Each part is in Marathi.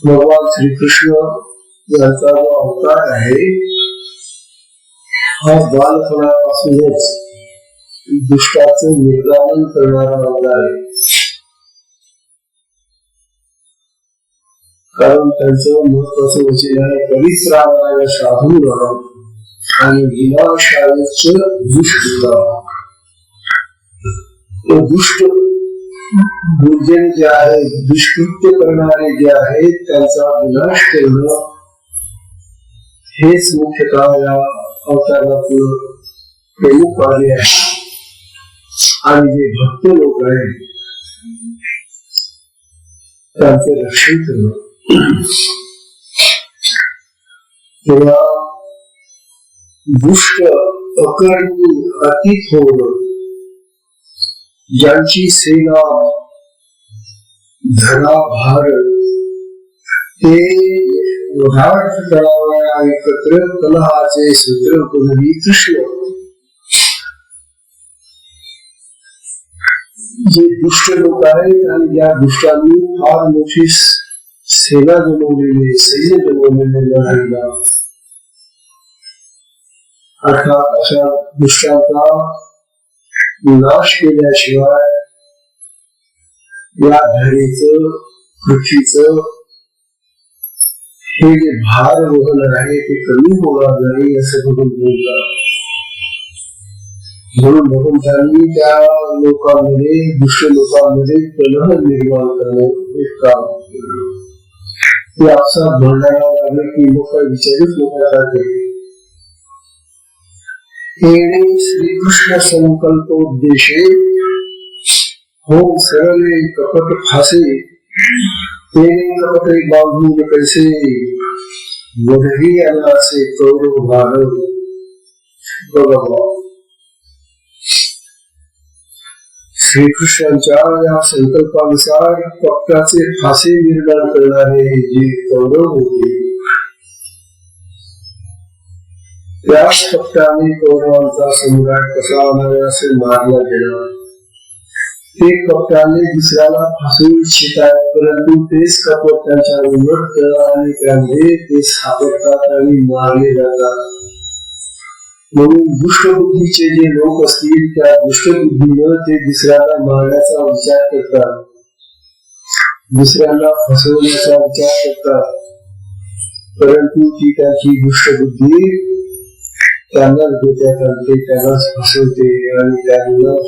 भगवान श्री कृष्ण यांचा जो अवतार आहे हा बालपणापासूनच दुष्टाचं निर्दालन करणारा अवतार आहे. कारण त्यांचं महत्वाचं वचन आहे कधीच रामाला साधू राहा आणि विनाशायच दुष्ट दुष्ट दुर्जन जे आहे दुष्कृत्य करणारे जे आहेत त्यांचा विनाश करणं हेच मुख्यतः या अवताराचं प्रमुख कार्य आहे. आणि जे भक्त लोक आहेत त्यांचं रक्षण करणं. तेव्हा दुष्ट अकर्मी अतीत होणं ज्यांची सेना धनाभार ते एकत्र कलहाचे सूत्र पुनरी कृष्ण जे दुष्ट लोक आहेत आणि या दुष्टांनी फार मोठी सेना जमवलेली सैन्य जमवलेले लढाईला अर्थात अशा दुष्टांचा नाश केल्याशिवाय या धरेचं पृथ्वीचं हे जे भार वहन आहे ते कमी होणार नाही असं बघून बोलतात. म्हणून भगवंतांनी त्या लोकांमध्ये दुष्ट लोकांमध्ये कलह निर्माण करणे हे काम केलं. ते आपसात भांडायला लागले की लोक विचारित लोकांना श्रीकृष्ण संकल्पोद्देशे हो सरले कपट फासे तेने कपटे बांधून कैसे वधही अनासे कौरव भारत. बघा श्रीकृष्णांच्या या संकल्पानुसार कपटाचे फासे निर्माण करणारे जे कौरव होते त्याच कपटाने कौरवांचा सम्राट कसा अनायासे मारला गेला. ते कपटाने दुसऱ्याला फासू इच्छितात परंतु तेच कपट त्यांच्या उलट आणि त्यामध्ये ते सापडतात आणि मारले जातात. म्हणून दुष्टबुद्धीचे जे लोक असतील त्या दुष्टबुद्धीनं ते दुसऱ्याला मारण्याचा विचार करतात दुसऱ्याला फसवण्याचा विचार करतात परंतु ती त्याची दुष्टबुद्धी त्यांनाच डोक्यात आणते त्यांनाच फसवते आणि त्यांनाच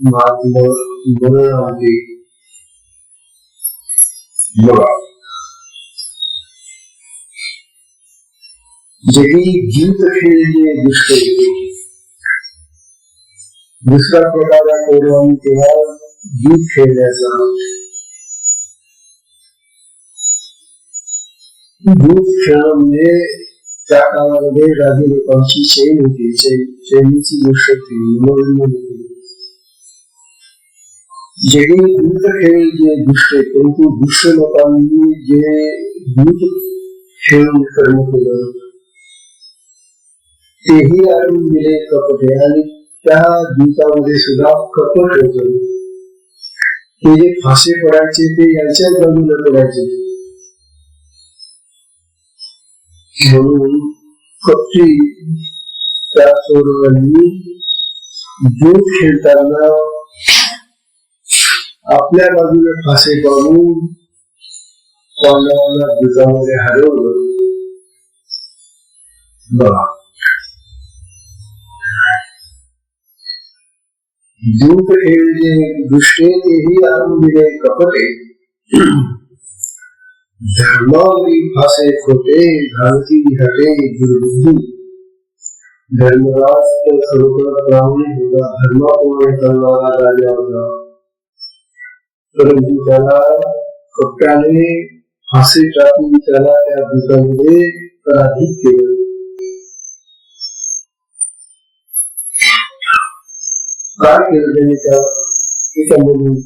मरण आणते. जगी जीत खेळले दुष्ट दुसरा प्रकार कौरवांनी केला जीत खेळण्याचा. जीत खेळणं म्हणजे त्या काळामध्ये राजे लोकांची चैन होती. चैनीची गोष्ट होती. जगी दूत खेळ जे दुष्ट परंतु दुष्ट लोकांनी जे दूत खेळून कर्म केलं तेही आणून दिले कपटे आणि त्या दूतामध्ये सुद्धा कपट होत. ते जे फासे पडायचे ते यांच्याच बाजूला पडायचे. म्हणून कपटी त्या कौरवांनी दूध खेळताना आपल्या बाजूला फासे पाडून पांडवांना दुधामध्ये हरवलं. दूध खेळ जे दुष्टे तेही आणून दिले कपटे धर्मावरी फासे खोटे घालती हटे दुर्बुद्धी. धर्मराज तर खरोखर ब्राह्मण होता धर्माप्रमाणे करणारा राजा होता परंतु त्याला कपटाने फाशी टाकून त्याला त्या भूतामध्ये पराजित केलं. काय केलं त्याने त्याच्यामधून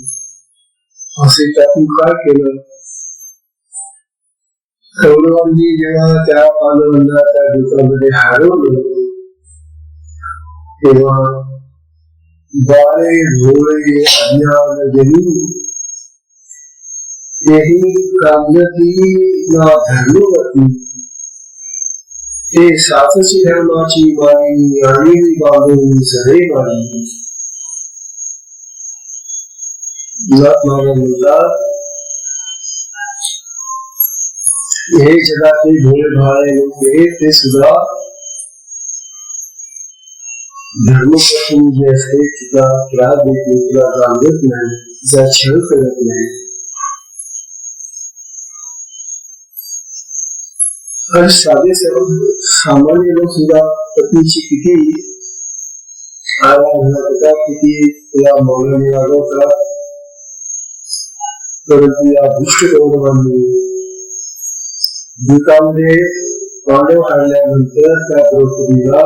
फाशी टाकून काय केलं? कौरवांनी जेव्हा त्या पांडवांना त्या भूतामध्ये हरवलं तेव्हा बाळे भोळे अज्ञानजनी यही कामयती ना धर्मवती ते सातशी धर्माची बाई आणि बांधून सरे बाई. हे जगाचे भोळे भाळे लोक ते सुद्धा धर्मपत्नी जे असते तिला त्रास देत नाही, तिला रांगत नाही, तिचा छळ करत नाही. आणि साधे सामान्य लोक सुद्धा पत्नीची किती आराधना करतात, किती तिला मौलाने वागवतात, परंतु या दुष्ट कौरवांनी भूतामध्ये पांडव आणल्यानंतर त्या द्रौपदीला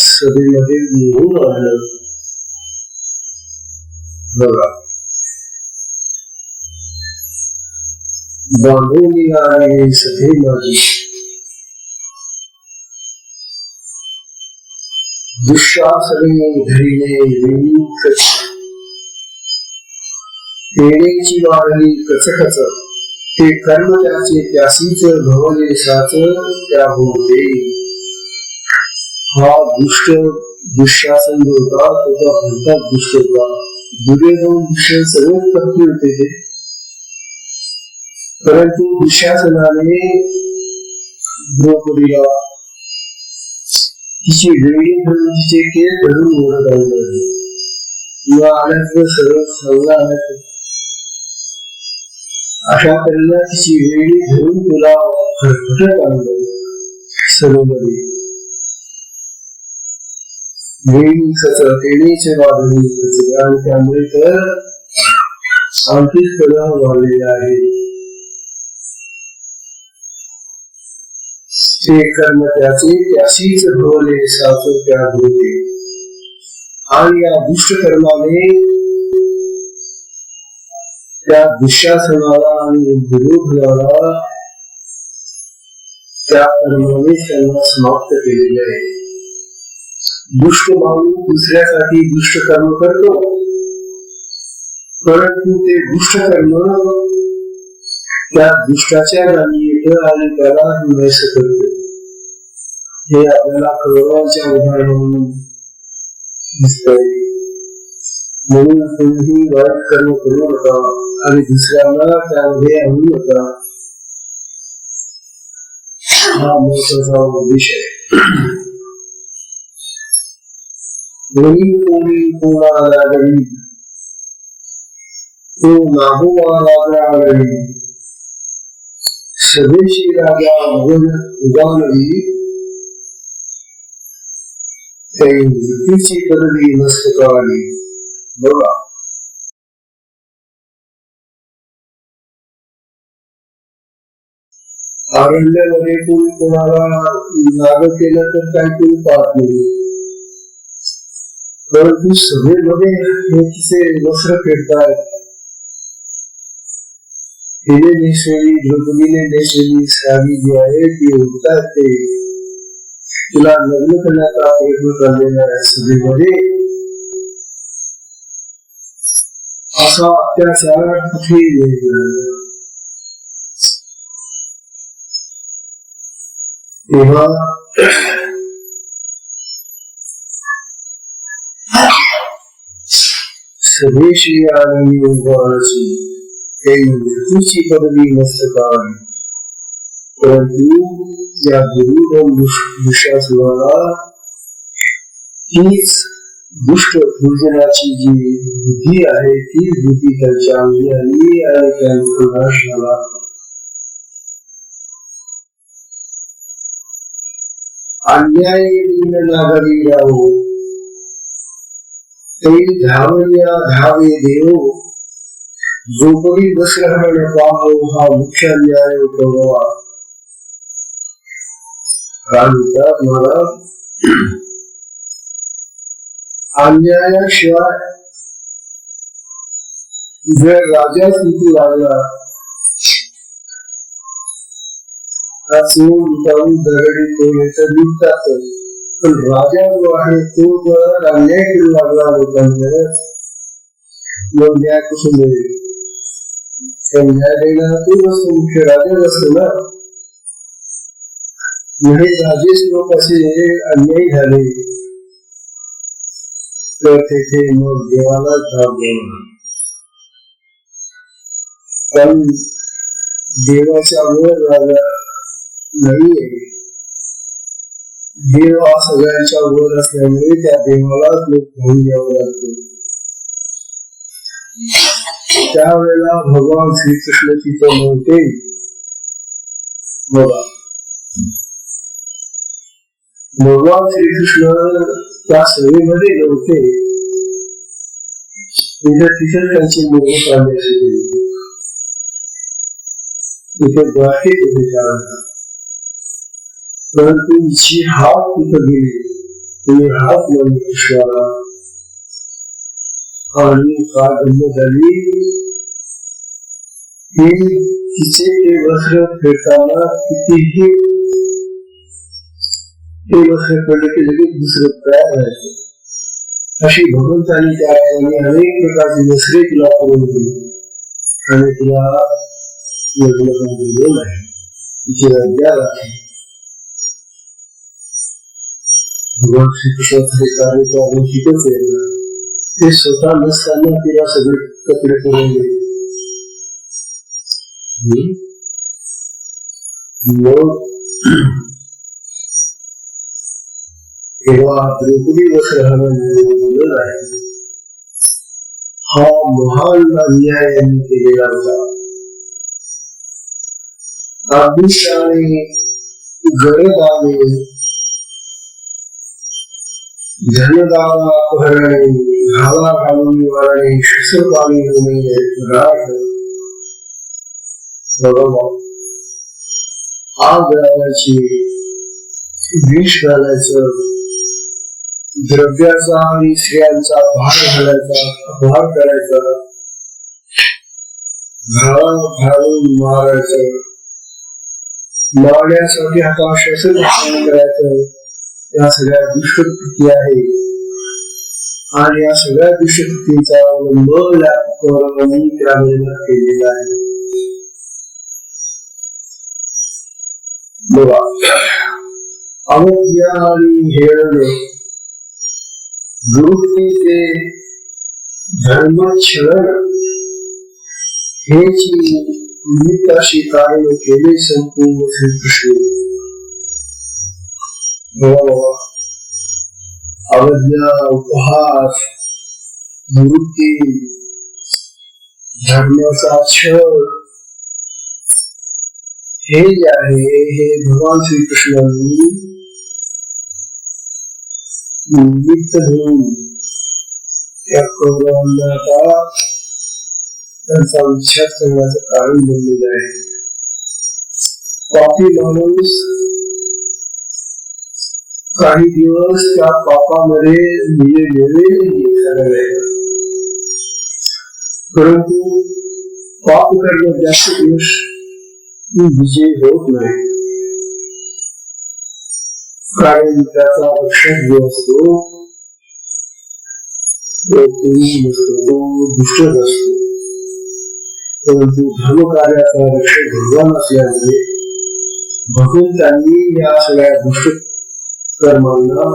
सभेमध्ये निघून आणलं. बघा, बांधून आहे सभे माझी दुःशासने धरिणे येण्याची वाढली कचकच ते कर्म त्याचे त्यासीच भवले साच त्या होते. हा दुःशासन जो होता त्याचा भलताच दुष्ट होता. दुर्योधन दुष्य सर्व पत्नी होते ते, परंतु दुःशासनाने द्रौपदीला तिची वेळी धरून तिचे केस धरून ओढत आणले. तुला आल्याचं सर्व सल्ला आल्याचं अशा तऱ्हेने तिची वेळी धरून तुला खटखटत आणलं सरोवरी. वेळी कसं तेणीचे वाढली कसं, आणि त्यामुळे तर आणखीच कलह वाढलेला आहे. ते कर्म त्याचे त्याशीच भवले साच त्या होते. आणि या दुष्ट कर्माने त्या दुःशासनाला आणि दुर्योधनाला त्या कर्माने त्यांना समाप्त केलेले आहे. दुष्ट माणूस दुसऱ्यासाठी दुष्ट कर्म करतो, परंतु ते दुष्ट कर्म त्या दुष्टाच्या नामी येतं आणि त्याला नैस करते. हे आपल्याला कौरवांच्या उदाहरणावरून दिसतंय. म्हणून कोणीही वाईट कर्म करू नका आणि दुसऱ्याला त्यामध्ये आणू नका. हा महत्वाचा उद्देश आहे. कोणी कोणाला लागली तो नागोवा लागला स्वदेशी राजा उदानवी मृत्यूची पदवी मस्तकाली. बघा, अरण्यामध्ये कोणी कोणाला नाग केलं तर काही कोणी पाहत नाही, परंतु सभेमध्ये हे तिचे वस्त्र फेडतायत. हिने नेसलेली द्रौपदीने नेसलेली साडी जी आहे ती उडतात. ते तिला लग्न करण्याचा प्रयत्न करलेला आहे सभेमध्ये. असा अत्याचार कुठेही नाही. तेव्हा स्वदेशी आणि योगाची मृत्यूची पदवी मस्तकाली. परंतु या दुःशासनाला हीच दुष्ट भोजनाची जी बुद्धी आहे ती बुद्धी त्याच्या अंगी आली आणि त्यांचा नाश झाला. अन्याय नागरी राहो ते धावया धावे देव द्रौपदी दसऱ्याने पाहू हा मुख्य अन्याय होतो. कारण मला अन्यायाशिवाय जर राजाच निघू लागला दगडी कोणी तर निघतात, पण राजा जो आहे तो जर अन्याय करू लागला लोकांना मग न्याय कुठून मिळेल? न्याय देणारा तो नसतो, मुख्य राजा नसतो ना. म्हणजे राजेश लोक असे अन्यायी झाले तर तेथे मग देवाला जाब देणार. पण देवाच्या वर राजा नाहीये. देव हा सगळ्यांच्या वर असल्यामुळे त्या देवालाच लोक घेऊन यावं लागतो. त्यावेळेला भगवान श्रीकृष्ण तिथं म्हणते बघा, भगवान श्रीकृष्ण त्या सभेमध्ये नव्हते, तिथे त्यांची निवड काढण्याची तिथे बाकी होते कारण, परंतु जी हात तिथे गेली तुम्ही हात म्हणून कृष्णाला आणि काय गंमत झाली की तिचे ते वस्त्र फेडताना कितीही ते वस्त्र फेडले की लगेच दुसरं तयार व्हायचं. अशी भगवंतांनी त्या ठिकाणी अनेक प्रकारची वस्त्रे तिला करून दिली आणि तिला लग्न दिलेलं आहे. तिची राज्या आहे. भगवान श्रीकृष्णाचे कार्य तर तिथेच आहे. ते स्वतः नसताना तिला सगळे कपडे करून दिले. तेव्हा द्रौपदी वस्त्र बोलत आहे. हा महान अन्याय यांनी केलेला होता. अभिषाने गरदाने धनदाना अपहरणे घाला घालून मारणे शस्त्रपाणी होणे राठ आग घालायची विष घालायचं द्रव्याचा आणि स्त्रियांचा भार घालायचा अपहार करायचा घाला घालून मारायचं मारण्यासाठी हातात शस्त्र करायचं. या सगळ्या दुष्कृती आहे आणि या सगळ्या दुष्कृतीचा अवलंब केलेला आहे. बघा, अवज्ञा आणि हेळणे दुरुक्तीचे धर्मक्षण हेची निमित्ताशी कार्य केले संपूर्ण श्रीकृष्ण. अवज्ञा उपहास दुरुक्ती धर्माचा छळ हे जे आहे हे भगवान श्रीकृष्णांनी निमित्त घेऊन त्या कौरवांना त्यांचा विचार करण्याचं कारण बनलेलं आहे. पापी माणूस काही दिवस त्या पापामध्ये परंतु पाप करण्यात जास्त दिवस विजय होत नाही. कारण त्याचा रक्षक जो असतो तो दुष्टच असतो. परंतु धर्म कार्याचा रक्षक भगवान असल्यामुळे भगवंतांनी या सगळ्या दुष्ट कर्मांना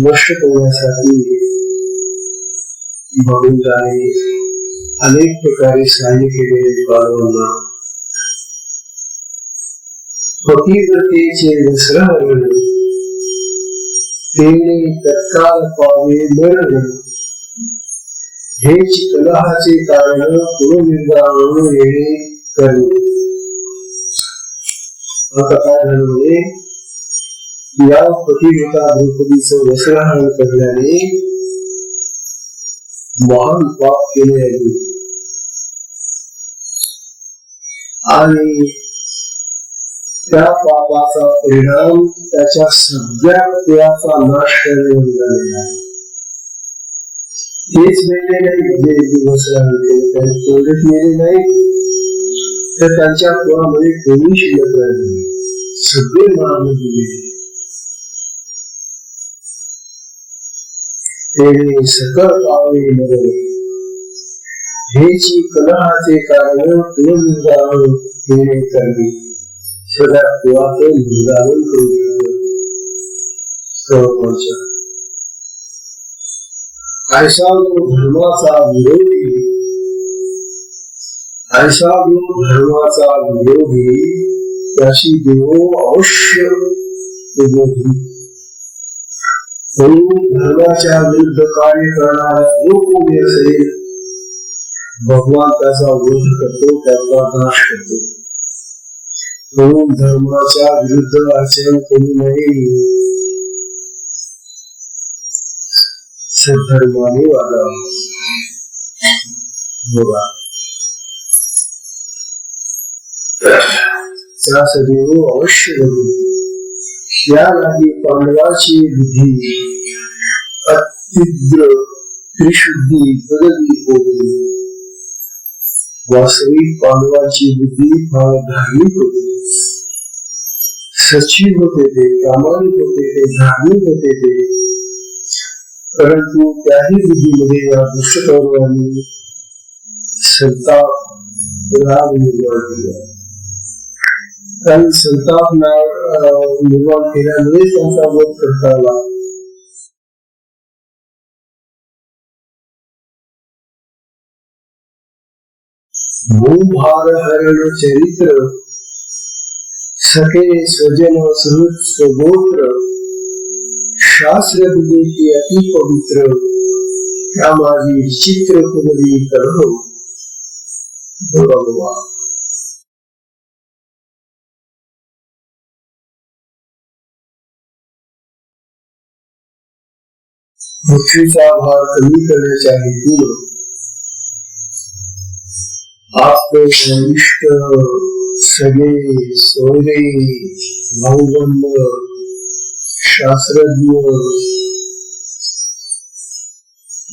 नष्ट करण्यासाठी भगवंताने अनेक प्रकारे सहाय्य केलेले बाळांना पतिव्रतेचे वस्त्र तेने तत्काळ पावे मरण हेच कलहाचे कारण पुनर्निर्माण येणे करणे. आता काय झालं या पतिव्रता द्रौपदीचं वस्त्रहरण करण्याने महान पाप केले आहे आणि त्या पापाचा परिणाम त्याच्या सगळ्या कुळाचा नाश करण्यावर झालेला आहे. हेच वेगळे नाही जे दिवस तेवढेच मेले नाही तर त्यांच्या कुळामध्ये कोणी शिल्लक राहिले, सगळे मारले गेले. तेणे सकळ पावले नगर हेची कलहाचे कारण कुलनिर्धारण केले करणे सगळ्या कुळाचे निर्धारण करून ऐसा जो धर्माचा विरोधी त्याशी देव अवश्य म्हणून धर्माच्या विरुद्ध कार्य करणारा जो कोणी असेल भगवान त्याचा विरोध करतो, त्याचा नाश करतो. म्हणून धर्माच्या विरुद्ध आचरण करू नये, सद्धर्माने वागावे. बघा त्यासाठी अवश्य बघू. यालागी पांडवाची बुद्धी अतिद्र त्रिशुद्धी बदलली होती. वास्तविक पांडवाची बुद्धी फार धार्मिक होती, सचिव होते ते, प्रामाणिक होते ते, धार्मिक होते ते. परंतु त्याही बुद्धीमध्ये या दुष्ट कौरवांनी संताप राग निर्माण केला. कारण संताप निर्माण केल्यामुळे त्यांचा वध करता आला. भूभार हरण चरित्र सखे स्वजन सुहृद स्वगोत्र शास्त्र बुद्धीची अति पवित्र त्या माझी विचित्र कुमरी करो. बरोबर पृथ्वीचा भार कमी करण्याच्या हेतून आपले वरिष्ठ सगळे सोयरे भाऊबंद शास्त्रज्ञ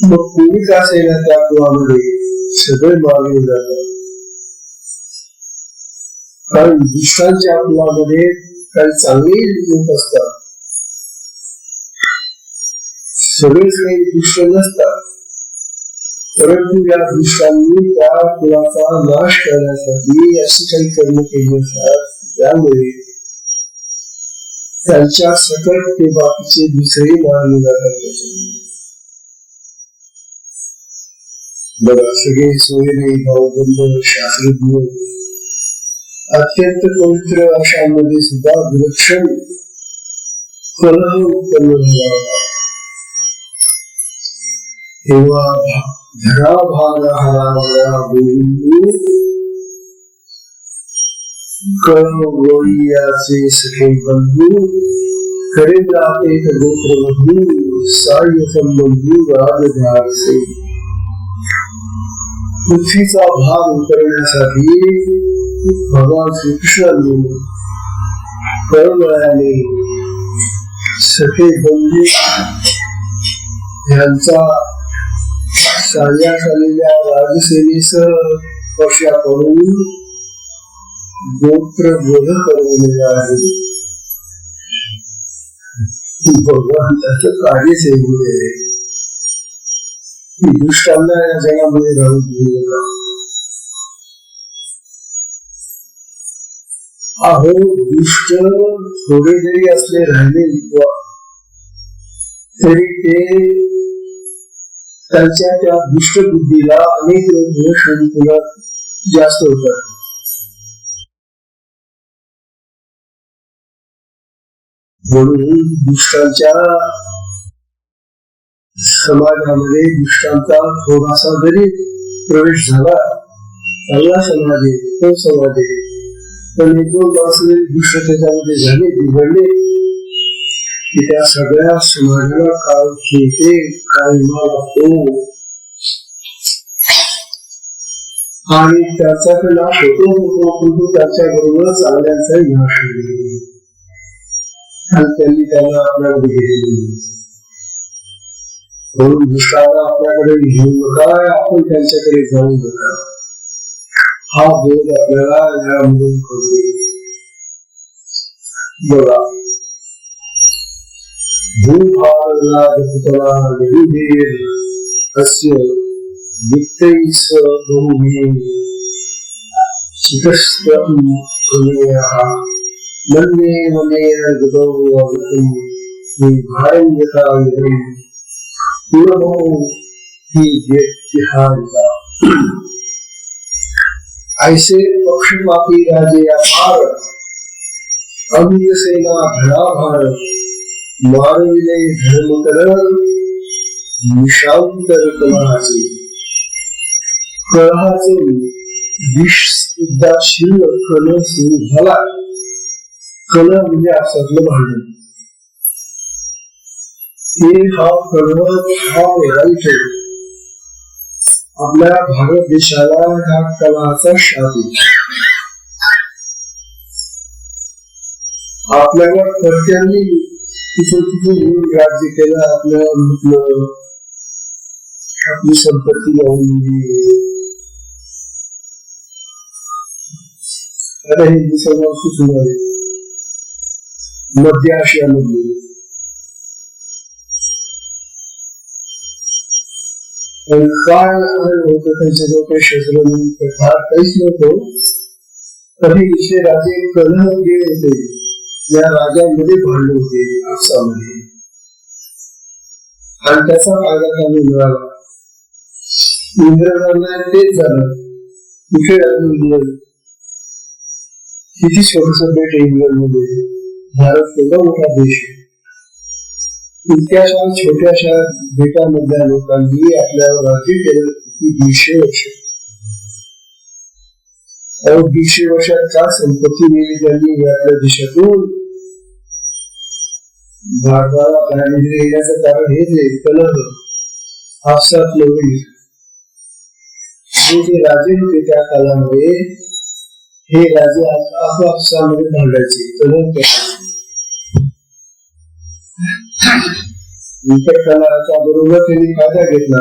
मग कोणी का असेल त्या कुळामध्ये सगळे मारले जातात. कारण दुष्टांच्या कुळामध्ये काही चांगले लोक असतात, सगळेच काही दुष्ट नसतात. परंतु या दुष्टांनी त्या कुळाचा नाश करण्यासाठी अशी काही कर्म केली असतात, त्यामुळे त्यांच्या सकट ते बाकीचे दुसरे मारले जातात. बघा सगळे सोयरे भाऊबंद शास्त्रज्ञ अत्यंत पवित्र अशांमध्ये सुद्धा विलक्षण कलह उत्पन्न झाला होता. तेव्हा धराभार हरावया गोविंदू कळवळीयाचे सखे बंधू करे जाते गोत्र बंधू साय संबंधू राजधारसे. पृथ्वीचा भार उतरण्यासाठी भगवान श्रीकृष्णांनी कळवळ्याने सखे बंधू यांचा साण्यास आलेल्या राजसेनेसह पशा करून गोत्र वध करवलेले आहे. भगवान त्याचं कार्य सेवले आहे. दुष्टांना या जगामध्ये राहू देऊ नका. अहो दुष्ट थोडे जरी असले राहिले तरी ते त्यांच्या त्या दुष्ट बुद्धीला अनेक जास्त होतात. म्हणून दुष्टांच्या समाजामध्ये दुष्टांचा थोडासा जरी प्रवेश झाला, चांगला समाज आहे, तो समाज आहे, पण एक दोन माणस दुष्ट त्याच्यामध्ये झाले, बिघडले की त्या सगळ्या समाजाला काळ खेळते, काळ लागतो. आणि त्याचा होतो त्याच्याबरोबर चांगल्याचा विनाश होईल आणि त्यांनी त्यांना आपल्याकडे घेतली म्हणून दुष्काळाला आपल्याकडे घेऊ नका आपण त्यांच्याकडे जाऊ नका हा बोध आपल्याला यामधून करतो बघा भूभारपुतला निरुधेर अस्य वित्तैस बहुभिः शिखस्तम् प्रमेयः मन्ये मनेन गतौ अवृतम् विभारण्यता यदम् पुरमो हि व्यक्तिहारिता ऐसे पक्षपाती राजे अपार अमीय सेना धड़ाभार मारविले धर्म कर निशांतर कलहाचे विष एकदा शिल्लक कल सुरू झाला कल म्हणजे आपसातलं भांडण हा कल हा वाईट आहे आपल्या भारत देशाला ह्या कलाचा शाप आपल्याला कर्त्यांनी तिथे राज्य केलं आपल्याला म्हटलं आपली संपत्ती लावून दिली आता हिंदू समाज सुरू आहे मध्य आशियामध्ये काय होतं त्यांच्याजवळ काही शस्त्र काहीच नव्हतं कधी इथे राजे कलह गेले होते या राजांमध्ये भांडण होते आपसामध्ये आणि त्याचा फायदा त्यांनी मिळाला इंग्रजांना तेच झालं कुठे इंग्लंड किती छोटस बेट इंग्लंड मध्ये भारत एवढा मोठा देश आहे इतक्याशा छोट्याशा बेटामधल्या लोकांनी आपल्यावर राज्य केलं किती 150 वर्ष 150 वर्षात का संपत्ती नेली त्यांनी आपल्या देशातून भारताला दारिद्र्य येण्याचं कारण हेच आहे कलह आपसात लोक जे राजे होते त्या काळामध्ये हे राजे आपापसामध्ये भांडायचे कलह करायचे कलाचा बरोबर त्यांनी फायदा घेतला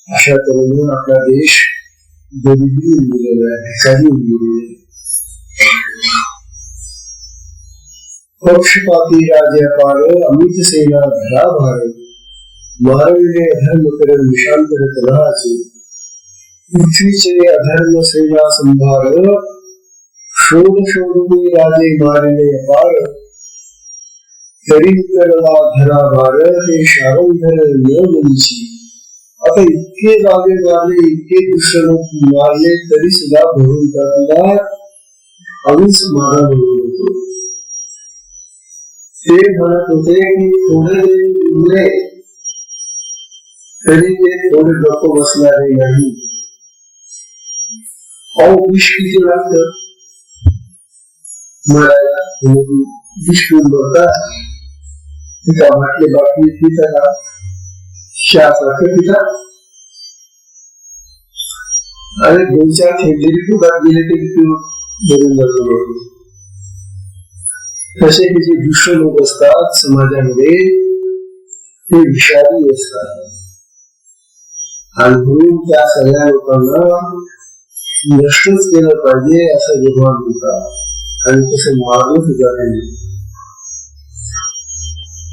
अशा तऱ्हेने आपला देश गरिबी उडलेला आहे भिकारी उडलेली आहे पक्षपाती राजे अपार अमित सेना धराभार मारविले अधर्म कर निशांतर कलहाचे पृथ्वीचे अधर्म सेना संभार शोध शोधून राजे मारिले अपार तरी करला धराभार हे शारंधर न मनीची आता इतके राजे मारले इतके दुष्ट लोक मारले तरी सुद्धा भरून टाकला आम्हीच मारा म्हणून होतो ते म्हणत होते की थोडे उरले तरी ते थोडे गप्प बसणारे नाही विष किती लागत मारायला विष पिऊन बघतात तिचा म्हटले बाकी पिता का शासारखं पिता आणि 2-4 थेंबेरी पोटात गेले ते पिऊन जातो तसे हे जे दुष्ट लोक असतात समाजामध्ये ते विषारी असतात आणि म्हणून त्या सगळ्या लोकांना नष्टच केलं पाहिजे असं भगवान म्हणतात आणि तसं मारलं सुद्धा नाही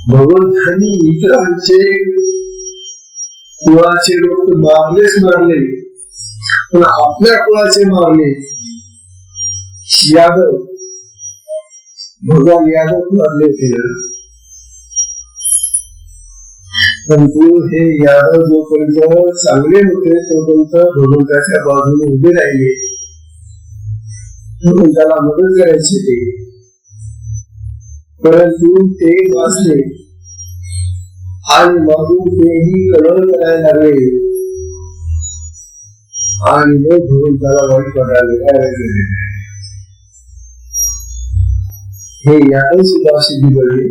भगवंतांनी इतरांचे कुळाचे लोक मारलेच मारले पण आपल्या कुळाचे मारले यादव भगवान यादव मारले होते परंतु हे यादव जोपर्यंत चांगले होते तोपर्यंत भगवंताच्या बाजूने उभे राहिले भगवंताला मदत करायची ते परंतु ते वाचले आणि मधून तेही कलह करायला लागले आणि मग भगवंताला वाईट वाटायला हे यादव सुद्धा अशी बिघडले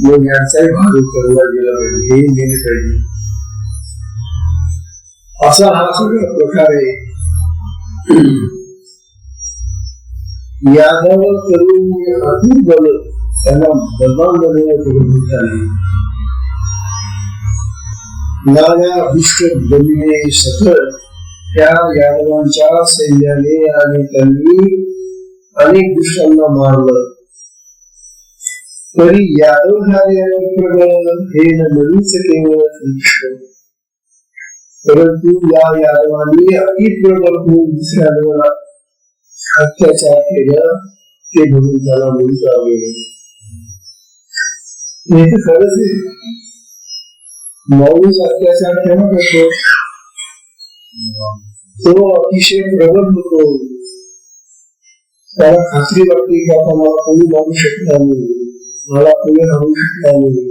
मग यांचाही भाग उतरला गेला पाहिजे हे गेले पाहिजे असा हा सगळा प्रकार आहे. यादव करून अतिबल त्यांना बलवान बनवण्यात नाना दुष्ट जमिने सकळ त्या यादवांच्या सैन्याने आणि त्यांनी अनेक दुष्टांना मारलं. तरी यादव झाले हे नवीच केवळ श्रीकृष्ण. परंतु या यादवांनी अति प्रबळ होऊन दुसऱ्या अत्याचार केला ते म्हणून त्याला म्हणून हे तर खरंच आहे. माणूस अत्याचार केव्हा करतो? तो अतिशय प्रबळ होतो. त्याला खात्री वाटते की आता मला कोणी मारू शकणार नाही, मला कोणी राहू शकणार नाही,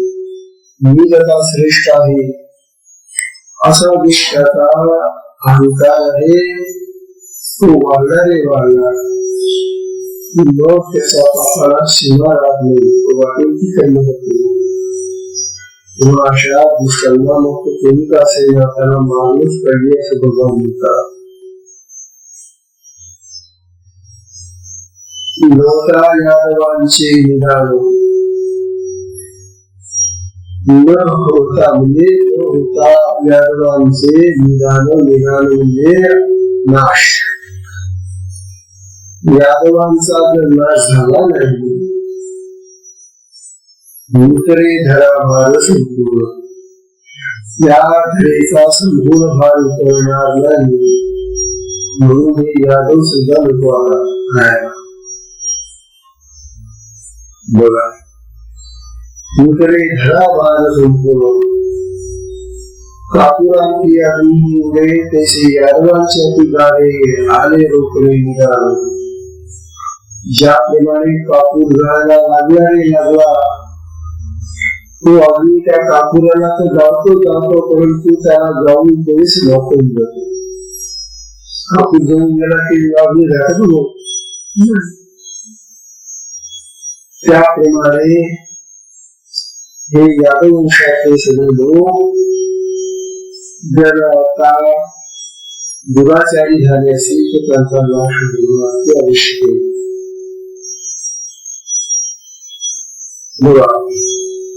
मी त्याचा श्रेष्ठ आहे असा जो त्याचा अहंकार आहे तो वाढला रे वाढला. मग त्याच्या पापाला सीमा राहत नाही, तो वाटेल ती करणं होते. तेव्हा अशा दुष्टांना मग तो कोणीच असेल त्याला माणूस पाहिजे असं भगवान म्हणतात. नवता यादवांचे निदान न होता म्हणजे होता यादवांचे निदान. निदान म्हणजे नाश. यादवांचा जर नाश झाला नाही भूतरे धरा भार संपूर्ण, या धरेचा संपूर्ण भार उतरणार नाही म्हणून हे यादव सुद्धा नको आहे. बघा, भूतरे धरा भार संपूर्ण कापुरांची अग्नी तैसे यादवांच्या पिकारे आले रोकडे निघाल. ज्याप्रमाणे कापूर जायला लागला तो अग्नी त्या कापुराला तर जातो परंतु त्याला जाऊन तोच वापरून जातो. कापूर जाऊन गेला की अग्नी राहतो. त्याप्रमाणे हे यादव वंशाचे सगळे लोक जर आता दुराचारी झाले असेल तर त्यांचा नाश होणं ते आवश्यक आहे.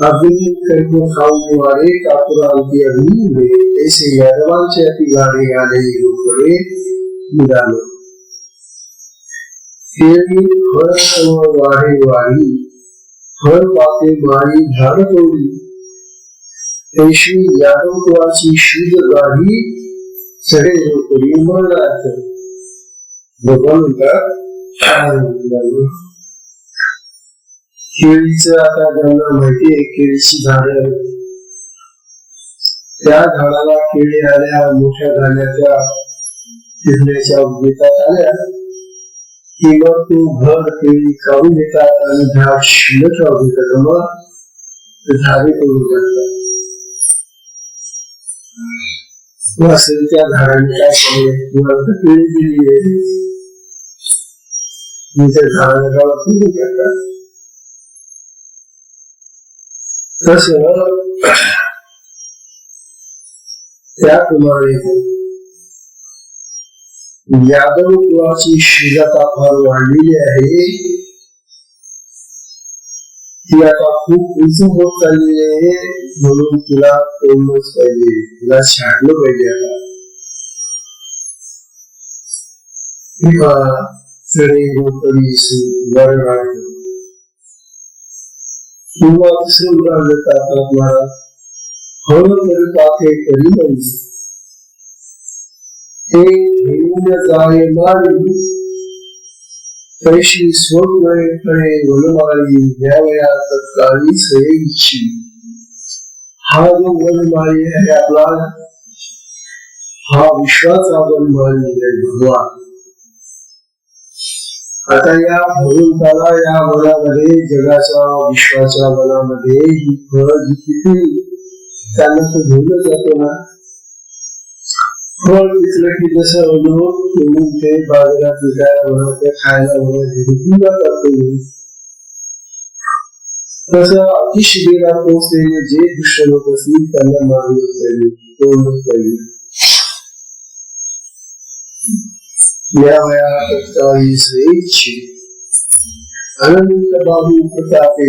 अग्नि करके खाने वाले कापुराल की अग्नि में ऐसे यादवांचे अति गाड़े आले रोकड़े निदान. फळ वाढे वाढी फळ पाते मारी झाड तोडी ऐशी यादव कुळाची शीद गाडी सडे रोकडी मरणार्थ. भगवान म्हणतात केळीचं आता ज्यांना माहिती आहे केळीची झाड त्या झाडाला केळी आल्या मोठ्या झाल्याच्या फिरण्याच्या उद्देशात आल्या की मग तो घर केळी काढून घेतात आणि झाड शिल्लक राहू देतात. मग झाडे करून टाकतात. असेल त्या झाडाने काय केले केळी दिली आहे त्या झाडाला करून टाकतात. तस त्याप्रमाणे यादव कुळाची शिजता फार वाढलेली आहे. ती आता खूप उंच होत चालली आहे म्हणून तुला तोडलंच पाहिजे, तुला छाडलं पाहिजे. आता चढे रोकडी वरवाढ किंवा दुसरं उदाहरण देतात आपल्याला फळ तरी पाके तरी नाही हे घेऊन जाय मारी पैशी स्वप्नकडे वनमाळी द्यावया तत्काळी सये इच्छी. हा जो वनमाळी आहे आपला हा विश्वाचा वनमाळी आहे भगवान. आता या भगवंताला या वनामध्ये जगाच्या विश्वाच्या वनामध्ये ही फळ जी किती त्यांना तो घेऊन जातो ना. फळ पिकलं की जसं घेऊन ते बाजारात विकायला म्हणा ते खायला म्हणा जातात. तसं अतिशिबिरात पोहोचलेले जे दुष्ट लोक असतील त्यांना मारलं पाहिजे, तोडलं पाहिजे. या वयात श्रेयची अनंत बाहू प्रतापे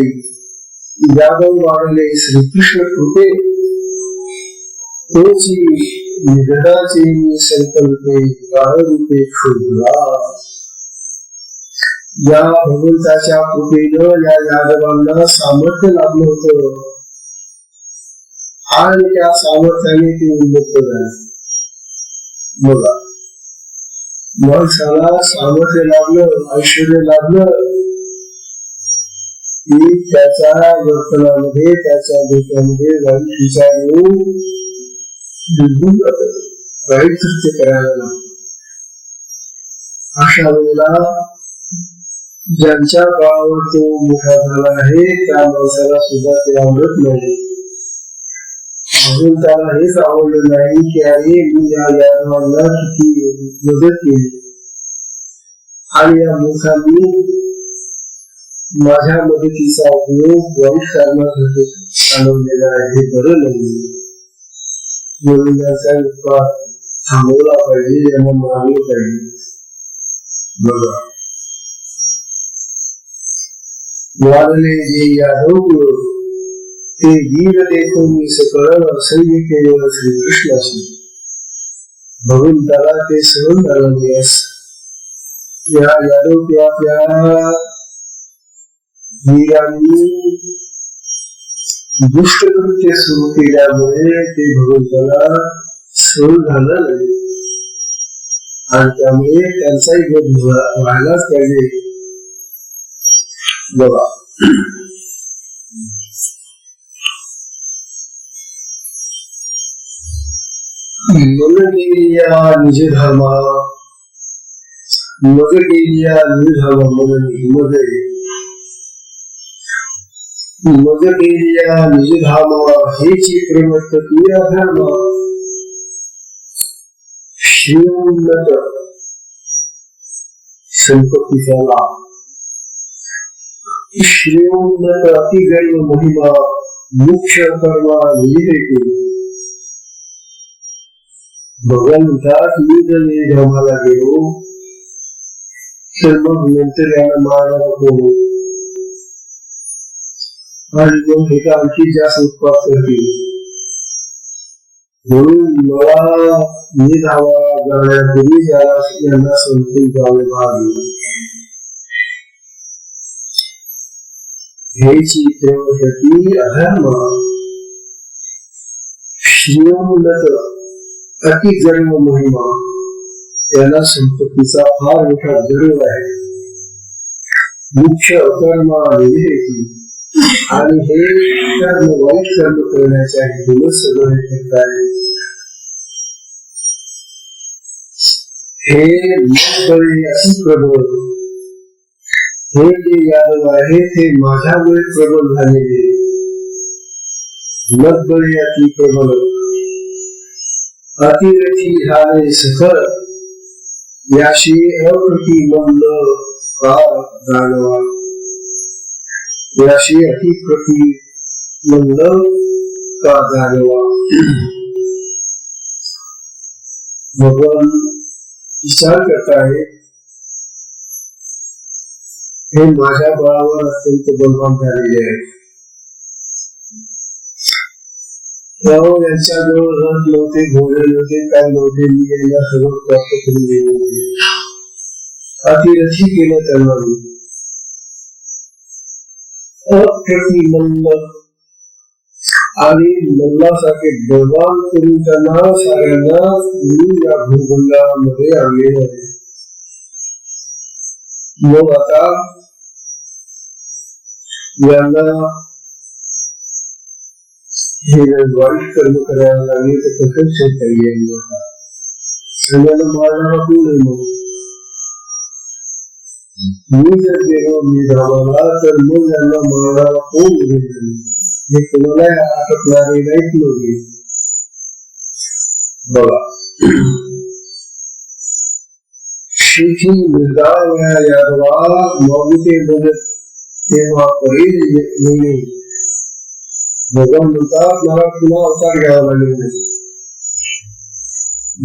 यादव वाढले श्रीकृष्ण कृपे तोची निधनाचे संकल्पे काळरूपे क्षुद्रा या भगवंताच्या कृपेनं या यादवांना सामर्थ्य लाभलं होतं आणि त्या सामर्थ्याने ते उन्नत झाले. बघा, माणसाला सामर्थ्य लाभलं, ऐश्वर्य लाभलं की त्याच्या वर्तनामध्ये, त्याच्या डोक्यामध्ये वाईट विचार येऊन बिलकुल वाईट कृत्य करायला लागतं. अशा वेळेला ज्यांच्या काळावर तो मोठा झाला आहे त्या माणसाला सुद्धा ते आवडत नाही. म्हणून त्याला हेच आवडलं नाही की अरे मी या यादवांना किती मदत केली आणि या मोठ्यांनी माझ्या मदतीचा उपयोग वाईट कारणासाठी आणवलेला आहे, हे बरं नाही. म्हणून त्याचा उत्पाद थांबवला पाहिजे, यांना मारलं पाहिजे. बघा, वाढले जे यादव ते वीर देखून सकळ असह्य केवळ श्रीकृष्णाशी भगवंताला ते सहन झालं नाही. या यादव किंवा त्या वीरांनी दुष्ट कृत्य सुरू केल्यामुळे ते भगवंताला सहन झालं नाही आणि त्यामुळे त्यांचाही वध व्हायलाच पाहिजे. बघा, मग केलिया निज धर्मा, मग केलिया निज धर्म, मग केलिया निज धाम हेची प्रवर्त किया धर्म श्रीउन्नत संपत्तीचा लाभ, श्रीउन्नत अतिगैव महिमा मुख्य कर्मा निजे. भगवंतात मी जर धर्माला गेलो तर मग नंतर याला मारणारा कोण आणि मग हे का आणखी जास्त उत्पाद करतील. म्हणून मला मी धावा जाण्यापूर्वी यांना संपून जावे भावी हेची प्रवृत्ती अधर्म श्रीउन्नत अति जन्म महिमा याला संपत्तीचा फार मोठा गर्व आहे. मुख्य अकर्मा आणि हे कर्म वाईट कर्म करण्याच्या हेतून सगळं करताय. हे मगबळे अति प्रबळ, हे जे यादव आहे ते माझ्यामुळे प्रबळ झालेले. मगबळे अति प्रबळ अतिरथी झाले सखर याशी अप्रतिबंध का जाणवा, याशी अतिप्रतिबंध का जाणवा. भगवान विचार करताय हे माझ्या बळावर अत्यंत बलवान झालेले आहे. यांच्याजवळ रथ नव्हते, घोडे नव्हते, काय नव्हते, मी यांना सगळं प्राप्त करून गेले. अतिरथी केलं त्यांना. अप्रतिबंध आणि मल्लासारखे बलवान करून त्यांना साऱ्यांना या भूगोलामध्ये आणले आहे. मग आता यांना हे वाईट कर्म करायला लागले तर कसं शेतता येईल. सगळ्यांना मारणारा कोण आहे. मग मी जर गेलो मी धावाला तर मग यांना मारणारा कोण हे कोणाला अटकणारे नाहीत नव्हते. बघा, श्रीची निर्धार यादवा मागुते मदत तेव्हा पडेल. भगवान म्हणतात मला पुन्हा अवतार घ्यावा लागेल नाही.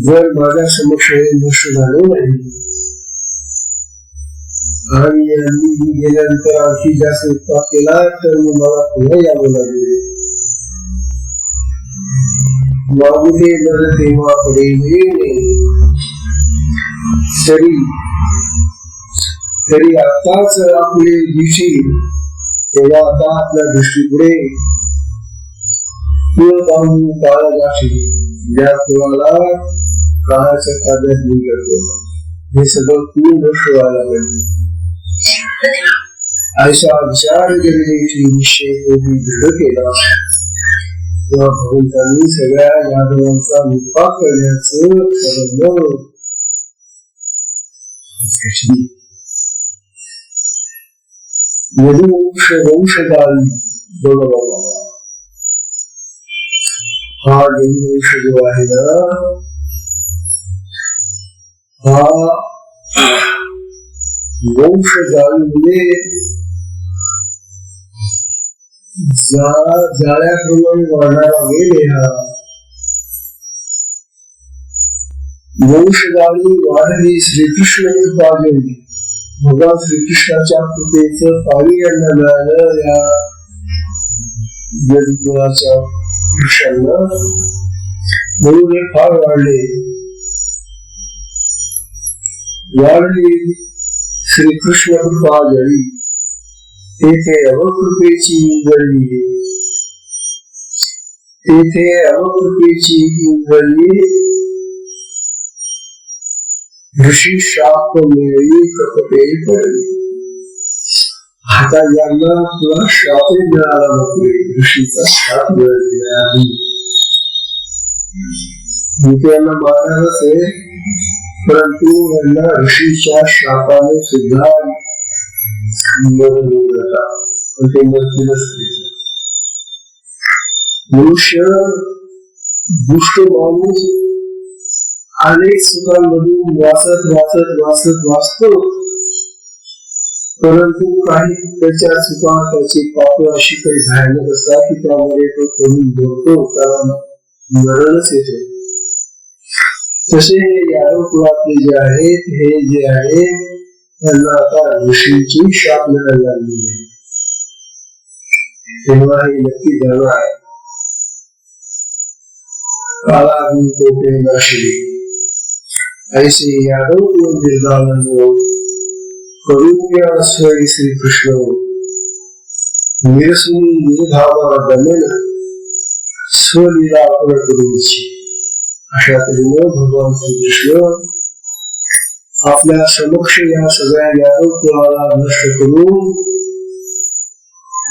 जर माझ्या समक्ष नष्ट झाले नाही आणि मी गेल्यानंतर आणखी जास्त उत्पाद केला तर मला पुन्हा यावं लागेल. मागुले नर तेव्हा पडे तरी आताच आपले दिवशी तेव्हा आता आपल्या दृष्टीपुढे काळा जाशील ज्या फुलाला काळाच्या काव्यात मी करतो हे सगळं पूर्ण नष्ट व्हायला पाहिजे. अशा विचार करण्याची निश्चय दृढ केला तेव्हा भगवंतांनी सगळ्या यादवांचा निपात करण्याचं ठरवलं. वंशजाळी बरोबर हा वंश जो आहे ना हा वंशजाळीमध्ये जाळ्याप्रमाणे वाढणारा वेल आहे. हा वंशजाळी वाढली श्रीकृष्ण कृपा घेऊन भगवान श्रीकृष्णाच्या कृपेचं पाणी यांना मिळालं. या यदुकुळाच्या पुरुषांना म्हणून हे फार वाढली श्रीकृष्ण कृपा जळी तेथे अवकृपेची इंगळली ऋषी शाप मिळली कपटे पडली. आता यांना तुला शाप मिळाला नको ऋषीचा शाप मिळालेला आहे. त्यांना मारणारच आहे परंतु यांना ऋषीच्या शापाने सुद्धा मरण होऊ नका पण ते मरतील असते. मनुष्य दुष्ट माणूस अनेक सुखांमधून वाचतो परंतु काही त्याच्या सुखात त्याची पाप अशी काही भयानक असतात की त्यामध्ये तो करून बोलतो त्याला मरणच येतो. तसे यादव कुळातले जे आहेत हे जे आहे त्यांना आता ऋषींची शाप मिळायला लागली आहे. तेव्हा हे नक्की धर्म आहे. काला कोटे नाशिली ऐसे यादव कुळ निर्धारण करुण्या स्वयं श्री कृष्ण निरसुनी निर्धावा दमेन स्वलीला अपळ करू इच्छे. अशा तऱ्हेने भगवान श्रीकृष्ण आपल्या समक्ष या सगळ्या यादव कुळाला नष्ट करून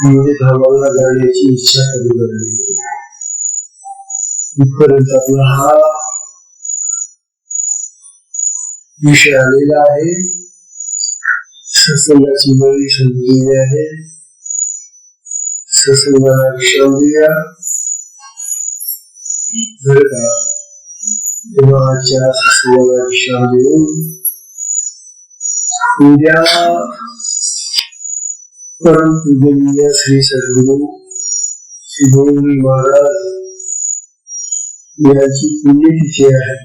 निर्धावाला जाण्याची इच्छा करू लागली. इथपर्यंत आपला हा विषय आलेला आहे. सत्संगाची बळी समजलेली आहे. सत्संगाला विश्राम दिला बरं का. तेव्हा आजच्या सत्संगाला विश्राम देऊन उद्या परम पूजनीय श्री सद्गुरु श्री गोविंद महाराज यांची पुण्यतिथी आहे.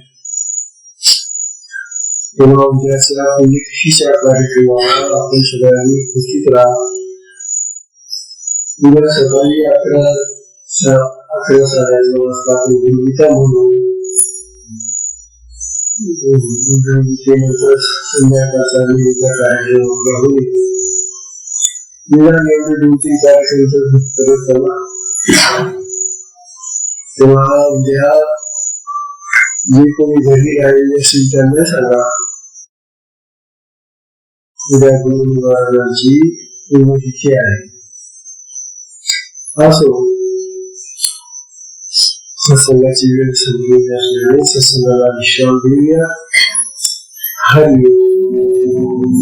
तेव्हा उद्याच्या पुण्यतिथीच्या कार्यक्रमाला आपण सगळ्यांनी उपस्थित राहा. उद्या सकाळी 11 वाजता गीता म्हणून संध्याकाळचा कार्यक्रम होईल. एवढे 2-3 कार्यक्रम करत चला. तेव्हा उद्या जे कोणी घरी राहिलेले असेल त्यांना सांगा उद्या गुरु महाराजांची पुण्यतिथी आहे. असो सत्संगाची वेळ संपलेली असल्याने सत्संगाला विश्राम देऊया. हरि ओम.